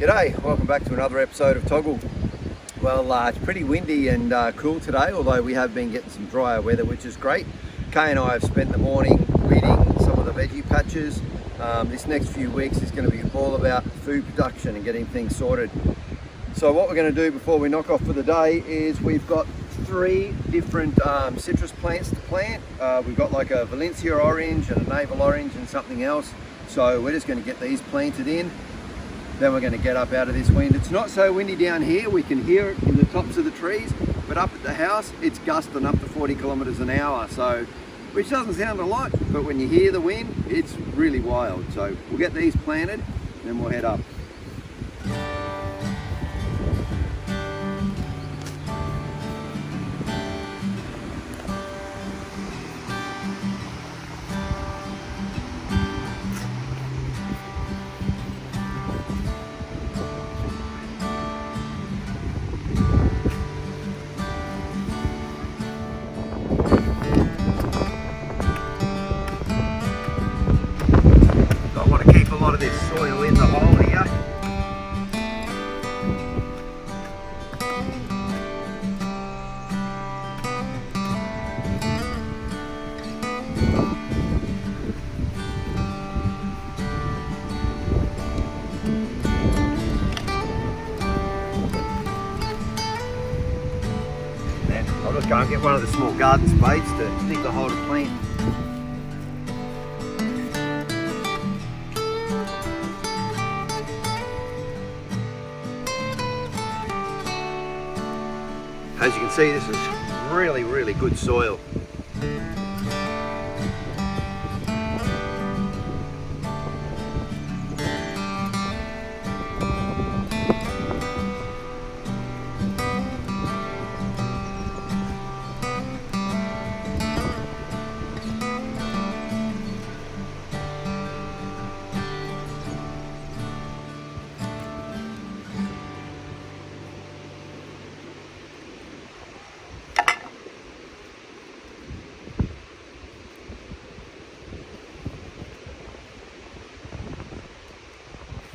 G'day, welcome back to another episode of TOGL. Well, it's pretty windy and cool today, although we have been getting some drier weather, which is great. Kay and I have spent the morning weeding some of the veggie patches. This next few weeks is going to be all about food production and getting things sorted. So what we're going to do before we knock off for the day is we've got 3 different citrus plants to plant. We've got like a Valencia orange and a navel orange and something else. So we're just going to get these planted in. Then we're going to get up out of this wind. It's not so windy down here, we can hear it in the tops of the trees, but up at the house it's gusting up to 40 kilometers an hour, so which doesn't sound a lot, but when you hear the wind it's really wild. So we'll get these planted and then we'll head up. This soil in the hole here. Then I'll just go and get one of the small garden spades to dig the hole to plant. As you can see, this is really good soil.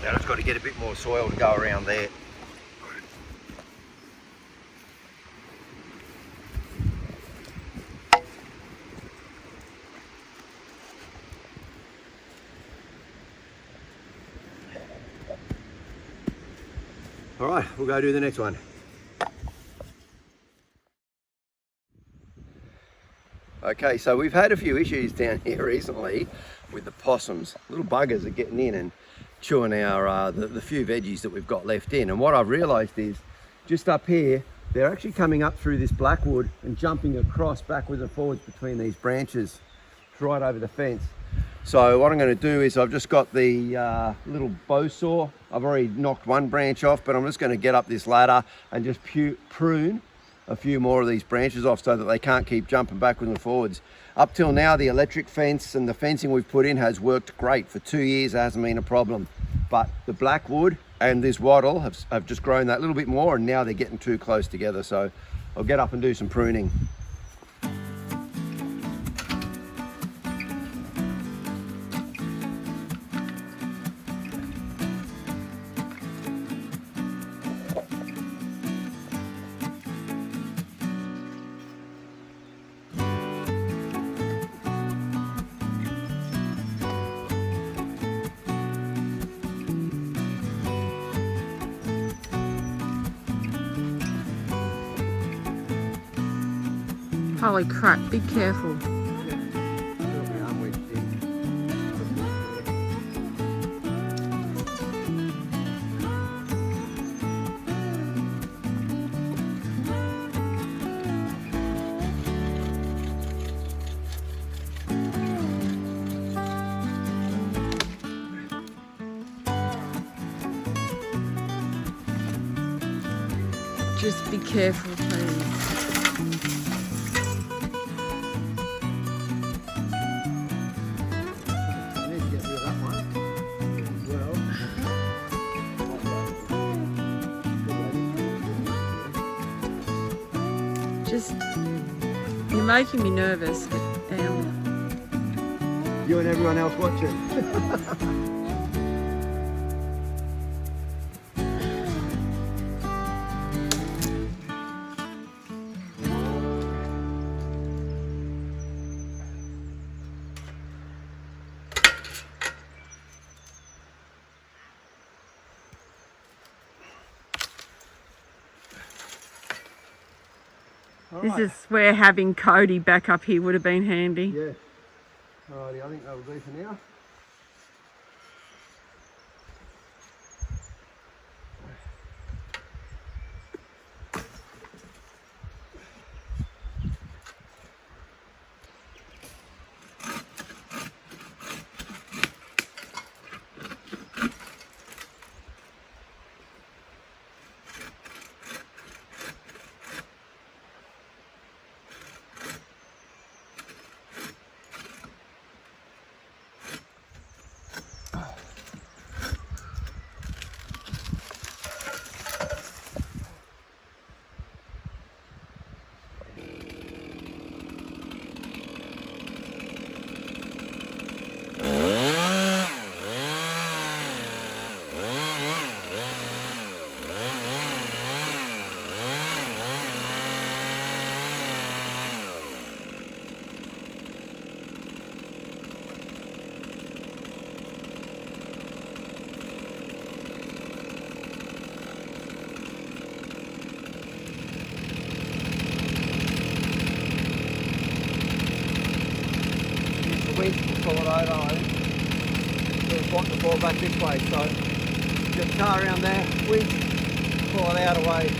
Now I've got to get a bit more soil to go around there. All right, we'll go do the next one. Okay, so we've had a few issues down here recently with the possums. Little buggers are getting in and chewing our the few veggies that we've got left in. And what I've realized is just up here they're actually coming up through this blackwood and jumping across backwards and forwards between these branches right over the fence. So what I'm going to do is I've just got the little bow saw. I've already knocked one branch off, but I'm just going to get up this ladder and just prune a few more of these branches off so that they can't keep jumping backwards and forwards. Up till now, the electric fence and the fencing we've put in has worked great. For 2 years, it hasn't been a problem. But the blackwood and this wattle have just grown that little bit more, and now they're getting too close together. So I'll get up and do some pruning. Holy crap, be careful. Just be careful, please. Just, you're making me nervous. Get down. You and everyone else watching. This is where having Cody back up here would have been handy. Yeah. Alrighty, I think that'll do for now. Pull it over, I think. We've got the ball back this way, so get the car around there, winch, pull it out away.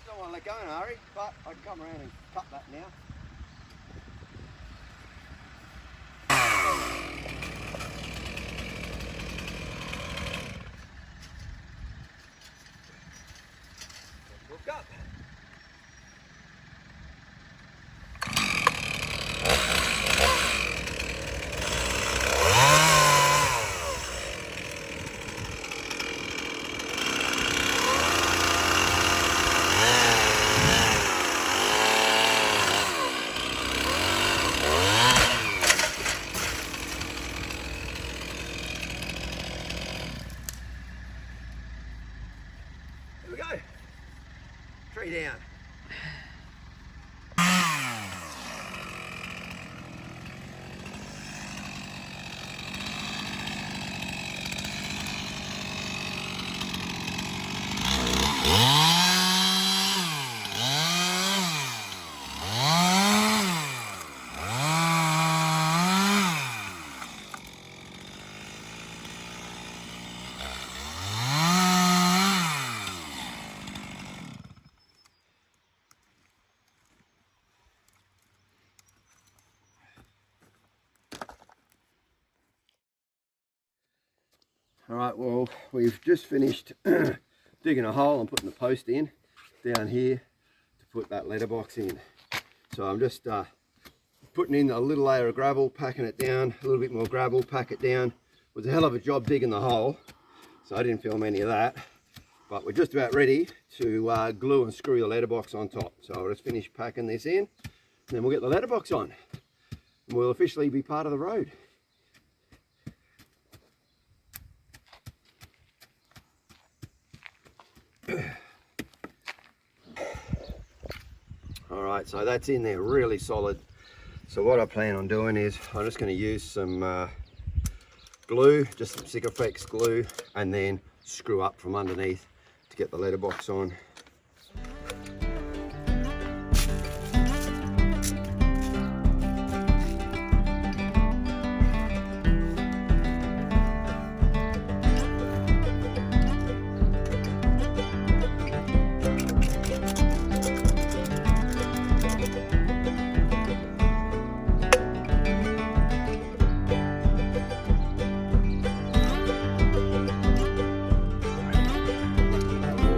Don't want to let go in a hurry, but I can come around and cut that now. Up. Here we go. Tree down. All right, well, we've just finished digging a hole and putting the post in down here to put that letterbox in. So I'm just putting in a little layer of gravel, packing it down, a little bit more gravel, pack it down. It was a hell of a job digging the hole, so I didn't film any of that. But we're just about ready to glue and screw the letterbox on top. So I'll just finish packing this in, and then we'll get the letterbox on. And we'll officially be part of the road. All right, so that's in there really solid. So what I plan on doing is I'm just going to use some glue, just some Sikaflex glue, and then screw up from underneath to get the letterbox on.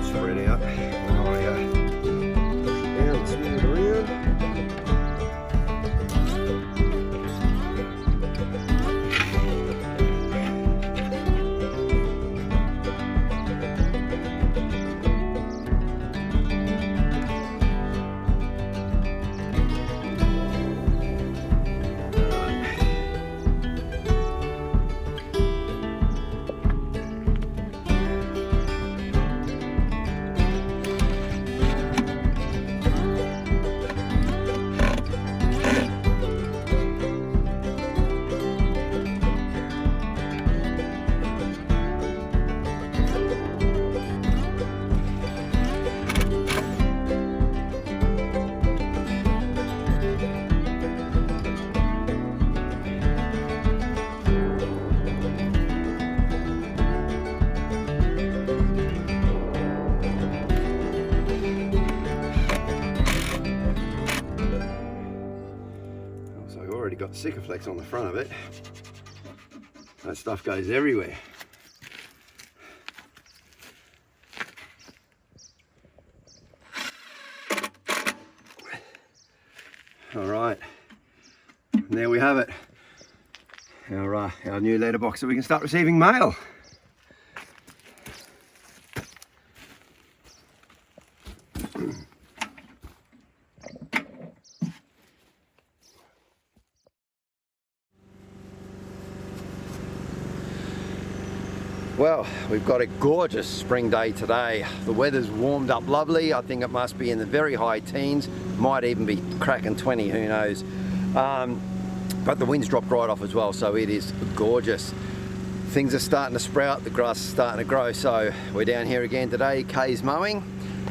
Spread out. Sikaflex on the front of it. That stuff goes everywhere. All right, and there we have it. Our new letterbox, so we can start receiving mail. Well, we've got a gorgeous spring day today. The weather's warmed up lovely. I think it must be in the very high teens, might even be cracking 20, who knows. But the wind's dropped right off as well, so it is gorgeous. Things are starting to sprout, the grass is starting to grow, so we're down here again today, Kay's mowing.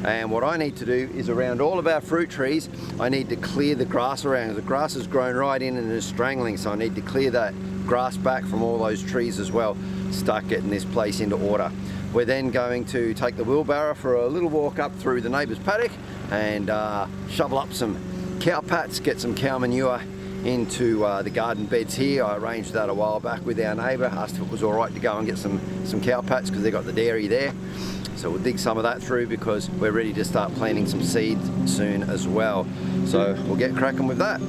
And what I need to do is around all of our fruit trees, I need to clear the grass around. The grass has grown right in and is strangling, so I need to clear that grass back from all those trees as well. Start getting this place into order. We're then going to take the wheelbarrow for a little walk up through the neighbour's paddock and shovel up some cow pats, get some cow manure into the garden beds here. I arranged that a while back with our neighbour, asked if it was all right to go and get some cow pats because they've got the dairy there. So we'll dig some of that through because we're ready to start planting some seeds soon as well. So we'll get cracking with that.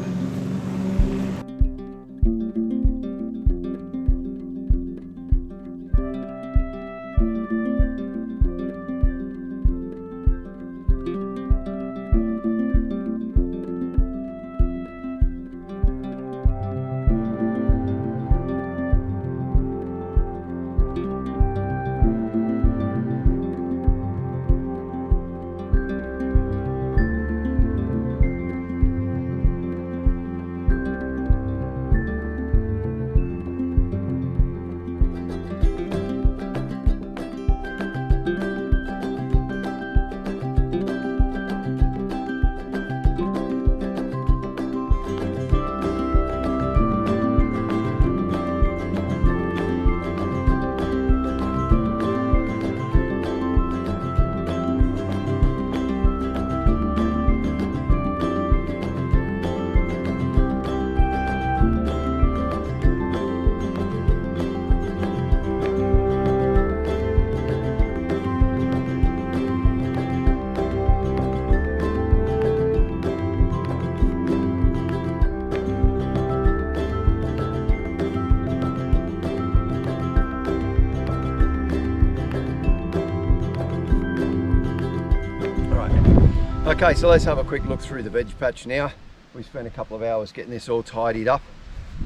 Okay, so let's have a quick look through the veg patch now. We spent a couple of hours getting this all tidied up.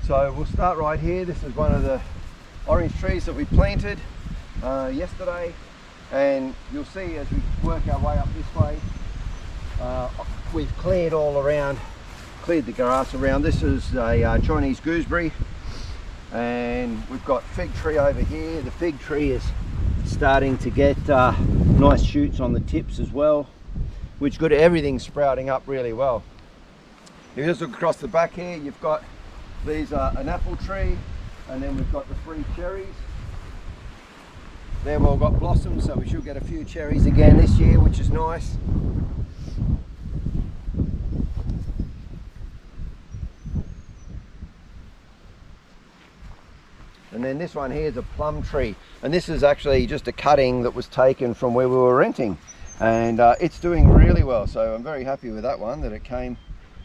So we'll start right here. This is one of the orange trees that we planted yesterday. And you'll see as we work our way up this way, we've cleared all around, cleared the grass around. This is a Chinese gooseberry. And we've got fig tree over here. The fig tree is starting to get nice shoots on the tips as well, which good, everything's sprouting up really well. If you just look across the back here, you've got these an apple tree, and then we've got the 3 cherries. They've all got blossoms, so we should get a few cherries again this year, which is nice. And then this one here is a plum tree, and this is actually just a cutting that was taken from where we were renting. And it's doing really well, so I'm very happy with that one, that it came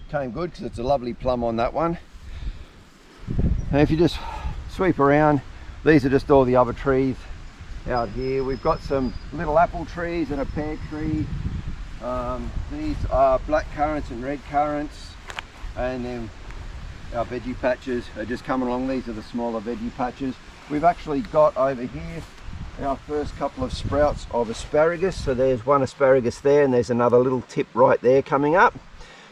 good, because it's a lovely plum on that one. And if you just sweep around, these are just all the other trees out here. We've got some little apple trees and a pear tree. These are black currants and red currants, and then our veggie patches are just coming along. These are the smaller veggie patches. We've actually got over here our first couple of sprouts of asparagus. So there's one asparagus there, and there's another little tip right there coming up.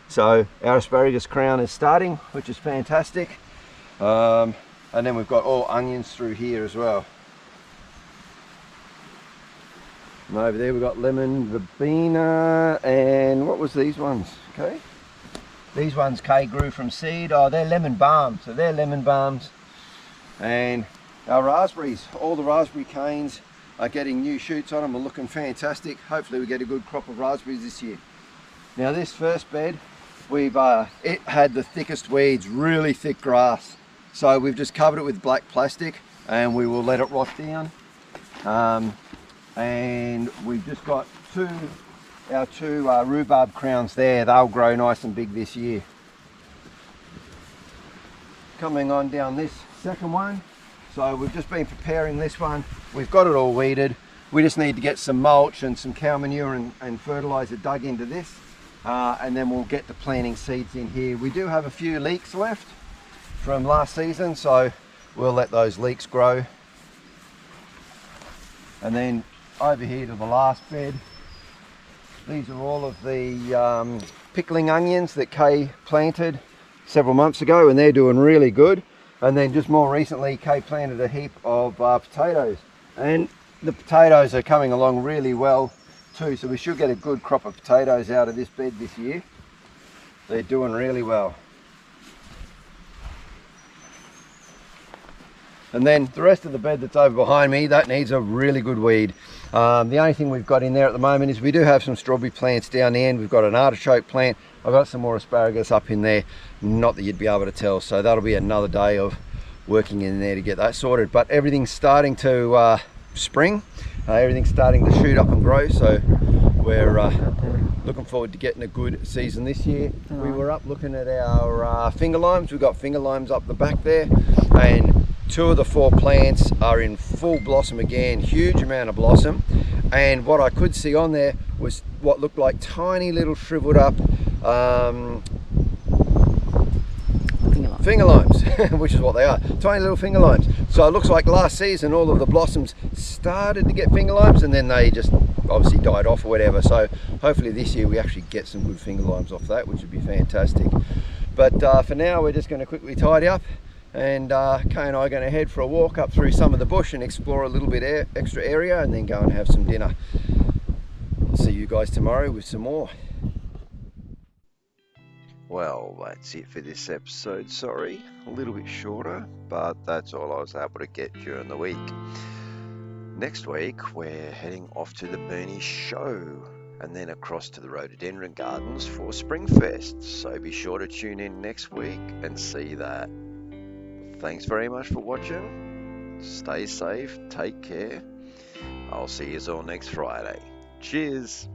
So our asparagus crown is starting, which is fantastic. And then we've got all onions through here as well. And over there we've got lemon verbena, and what was these ones? Okay, these ones Kay grew from seed. Oh, they're lemon balm, so they're lemon balms. And our raspberries, all the raspberry canes are getting new shoots on them, are looking fantastic. Hopefully we get a good crop of raspberries this year. Now this first bed it had the thickest weeds, really thick grass. So we've just covered it with black plastic and we will let it rot down. And we've just got our two rhubarb crowns there. They'll grow nice and big this year. Coming on down this second one. So we've just been preparing this one. We've got it all weeded. We just need to get some mulch and some cow manure and fertilizer dug into this. And then we'll get the planting seeds in here. We do have a few leeks left from last season, so we'll let those leeks grow. And then over here to the last bed, these are all of the pickling onions that Kay planted several months ago, and they're doing really good. And then just more recently, Kay planted a heap of potatoes, and the potatoes are coming along really well too, so we should get a good crop of potatoes out of this bed this year. They're doing really well. And then the rest of the bed that's over behind me, that needs a really good weed. The only thing we've got in there at the moment is we do have some strawberry plants down the end. We've got an artichoke plant. I've got some more asparagus up in there, not that you'd be able to tell, so that'll be another day of working in there to get that sorted. But everything's starting to spring, everything's starting to shoot up and grow, so we're looking forward to getting a good season this year. We were up looking at our finger limes. We've got finger limes up the back there, and 2 of the 4 plants are in full blossom again, huge amount of blossom. And what I could see on there was what looked like tiny little shriveled up finger limes, which is what they are, tiny little finger limes. So it looks like last season all of the blossoms started to get finger limes and then they just obviously died off or whatever. So hopefully this year we actually get some good finger limes off that, which would be fantastic. But for now we're just going to quickly tidy up, and Kay and I are going to head for a walk up through some of the bush and explore a little bit extra area, and then go and have some dinner. I'll see you guys tomorrow with some more. Well, that's it for this episode. Sorry, a little bit shorter, but that's all I was able to get during the week. Next week, we're heading off to the Bernie show and then across to the Rhododendron Gardens for Springfest. So be sure to tune in next week and see that. Thanks very much for watching. Stay safe, take care. I'll see you all next Friday. Cheers.